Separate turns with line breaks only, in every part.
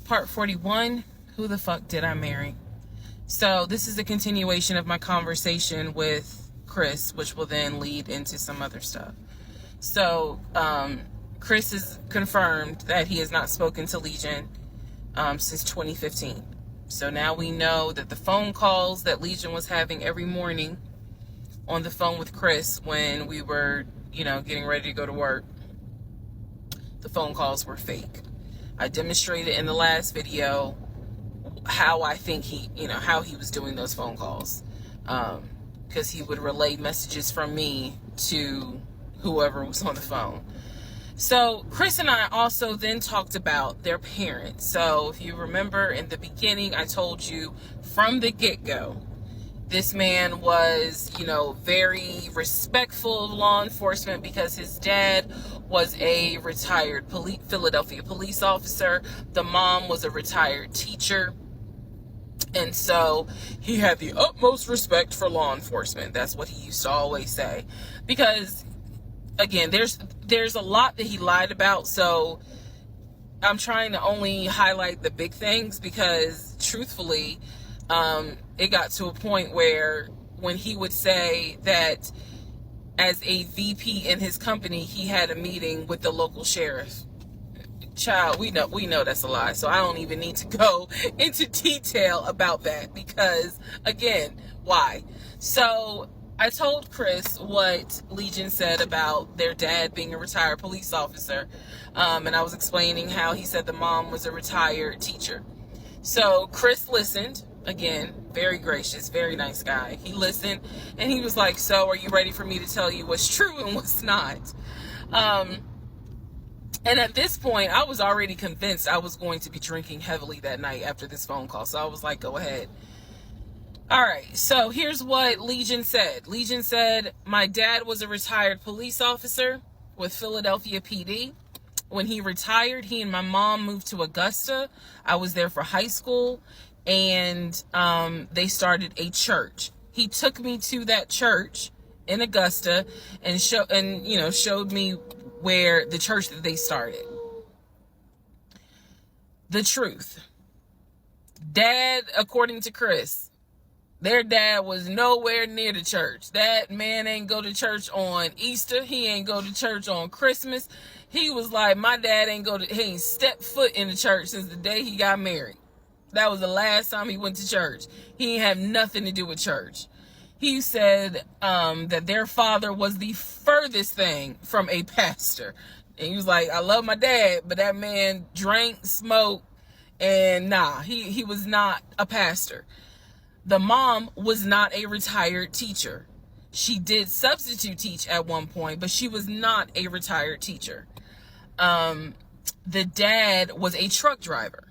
part 41. Who the fuck did I marry? So this is a continuation of my conversation with Chris, which will then lead into some other stuff. So Chris has confirmed that he has not spoken to Legion since 2015. So now we know that the phone calls that Legion was having every morning on the phone with Chris when we were, getting ready to go to work, the phone calls were fake. I demonstrated in the last video how I think how he was doing those phone calls. Because he would relay messages from me to whoever was on the phone. So Chris and I also then talked about their parents. So if you remember in the beginning, I told you from the get-go, this man was, very respectful of law enforcement because his dad was a retired Philadelphia police officer. The mom was a retired teacher. And so he had the utmost respect for law enforcement. That's what he used to always say. Because, again, there's a lot that he lied about. So I'm trying to only highlight the big things because, truthfully, it got to a point where when he would say that as a VP in his company, he had a meeting with the local sheriff. Child, we know that's a lie. So I don't even need to go into detail about that because, again, why? So I told Chris what Legion said about their dad being a retired police officer. And I was explaining how he said the mom was a retired teacher. So Chris listened. Again, very gracious, very nice guy. He listened and he was like, so are you ready for me to tell you what's true and what's not? And at this point, I was already convinced I was going to be drinking heavily that night after this phone call. So I was like, go ahead. All right. So here's what Legion said. Legion said, my dad was a retired police officer with Philadelphia PD. When he retired, he and my mom moved to Augusta. I was there for high school. And they started a church. He took me to that church in Augusta and showed me where the church that they started. The truth. Dad, according to Chris, their dad was nowhere near the church. That man ain't go to church on Easter. He ain't go to church on Christmas. He was like, my dad he ain't stepped foot in the church since the day he got married. That was the last time he went to church. He didn't have nothing to do with church. He said that their father was the furthest thing from a pastor. And he was like, I love my dad, but that man drank, smoked, and he was not a pastor. The mom was not a retired teacher. She did substitute teach at one point, but she was not a retired teacher. The dad was a truck driver.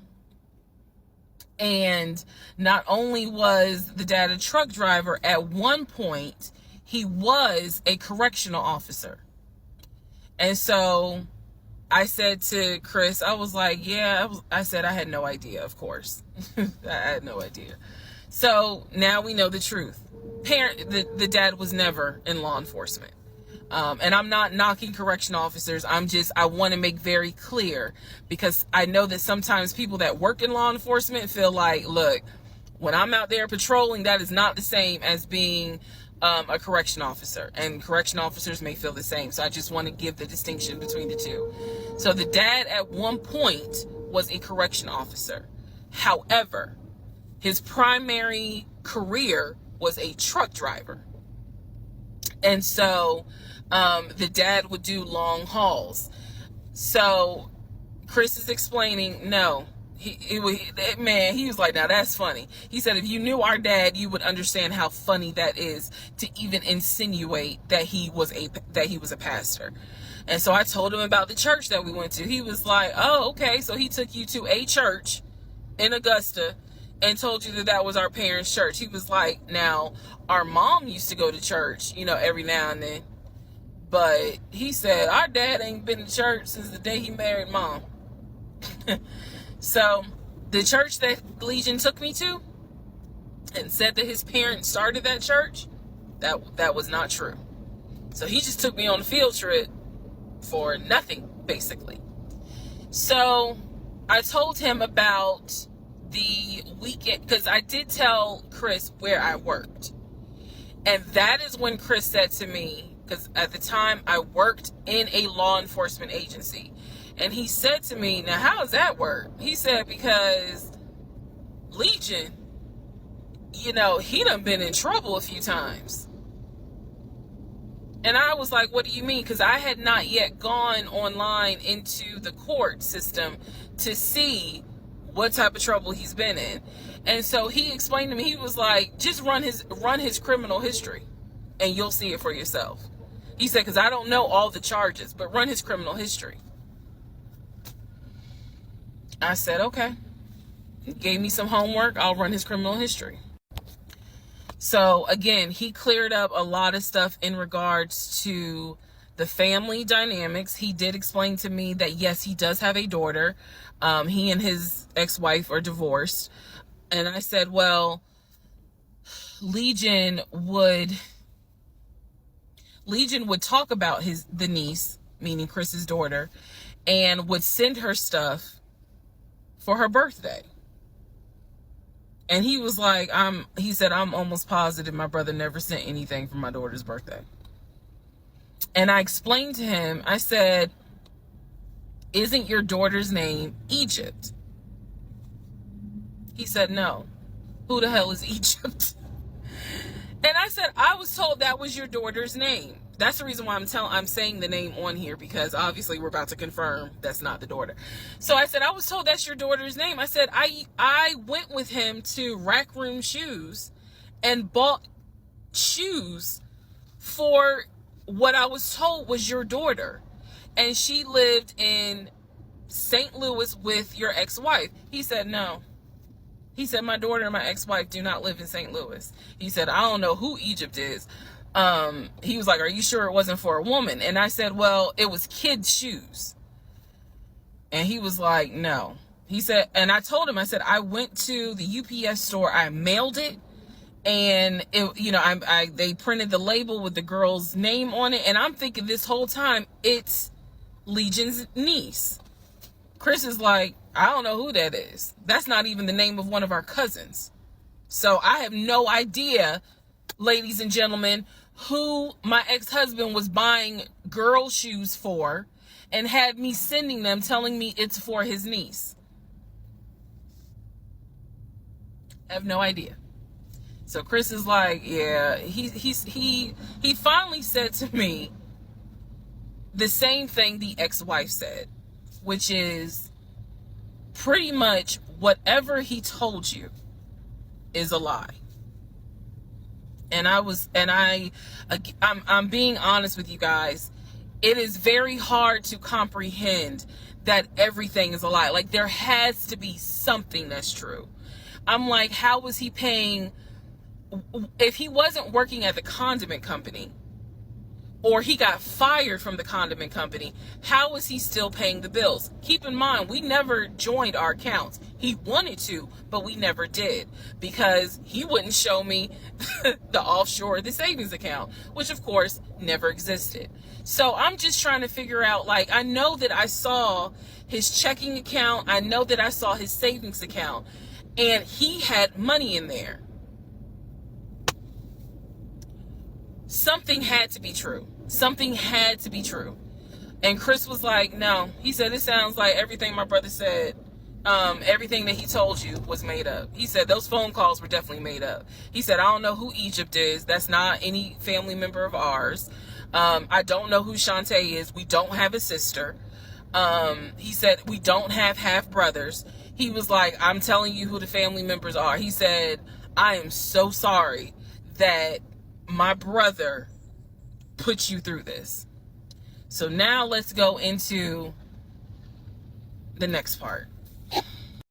And not only was the dad a truck driver, at one point, he was a correctional officer. And so I said to Chris, I was like, I said I had no idea, of course. I had no idea. So now we know the truth. The dad was never in law enforcement. And I'm not knocking correctional officers. I want to make very clear because I know that sometimes people that work in law enforcement feel like, look, when I'm out there patrolling, that is not the same as being a correction officer, and correction officers may feel the same. So I just want to give the distinction between the two. So the dad at one point was a correction officer. However, his primary career was a truck driver. And so the dad would do long hauls. So Chris is explaining, no, he was like, now that's funny. He said, if you knew our dad, you would understand how funny that is to even insinuate that he was a pastor. And so I told him about the church that we went to. He was like, oh, okay. So he took you to a church in Augusta and told you that was our parents' church. He was like, now, our mom used to go to church, every now and then. But he said, our dad ain't been to church since the day he married mom. So the church that Legion took me to and said that his parents started that church, that was not true. So he just took me on a field trip for nothing, basically. So I told him about the weekend, because I did tell Chris where I worked. And that is when Chris said to me, because at the time I worked in a law enforcement agency. And he said to me, now how does that work? He said, because Legion, he done been in trouble a few times. And I was like, what do you mean? Because I had not yet gone online into the court system to see what type of trouble he's been in. And so he explained to me, he was like, just run his criminal history and you'll see it for yourself. He said, because I don't know all the charges, but run his criminal history. I said, okay. He gave me some homework. I'll run his criminal history. So again, he cleared up a lot of stuff in regards to the family dynamics. He did explain to me that yes, he does have a daughter. He and his ex-wife are divorced. And I said, well, Legion would talk about the niece, meaning Chris's daughter, and would send her stuff for her birthday. And he was like, he said, I'm almost positive my brother never sent anything for my daughter's birthday. And I explained to him, I said, isn't your daughter's name Egypt? He said, no. Who the hell is Egypt? And I said, I was told that was your daughter's name. That's the reason why I'm saying the name on here, because obviously we're about to confirm that's not the daughter. So I said, I was told that's your daughter's name. I said, I went with him to Rack Room Shoes and bought shoes for what I was told was your daughter. And she lived in St. Louis with your ex-wife. He said, no. He said, my daughter and my ex-wife do not live in St. Louis. He said, I don't know who Egypt is. He was like, are you sure it wasn't for a woman? And I said, well, it was kids' shoes. And he was like, no. He said, and I told him, I said, I went to the UPS store, I mailed it, and it, they printed the label with the girl's name on it. And I'm thinking this whole time, it's Legion's niece. Chris is like, I don't know who that is. That's not even the name of one of our cousins. So I have no idea, ladies and gentlemen, who my ex-husband was buying girl shoes for and had me sending them telling me it's for his niece. I have no idea. So Chris is like, yeah, he finally said to me the same thing the ex-wife said, which is pretty much whatever he told you is a lie. And I'm being honest with you guys. It is very hard to comprehend that everything is a lie. Like, there has to be something that's true. I'm like, how was he paying? If he wasn't working at the condiment company, or he got fired from the condiment company, how was he still paying the bills? Keep in mind, we never joined our accounts. He wanted to, but we never did, because he wouldn't show me the offshore, the savings account, which of course never existed. So I'm just trying to figure out, like, I know that I saw his checking account. I know that I saw his savings account, and he had money in there. Something had to be true. Something had to be true. And Chris was like, no. He said, it sounds like everything my brother said, everything that he told you was made up. He said, those phone calls were definitely made up. He said, I don't know who Egypt is. That's not any family member of ours. I don't know who Shantae is. We don't have a sister. He said, we don't have half brothers. He was like, I'm telling you who the family members are. He said, I am so sorry that my brother put you through this. So now let's go into the next part.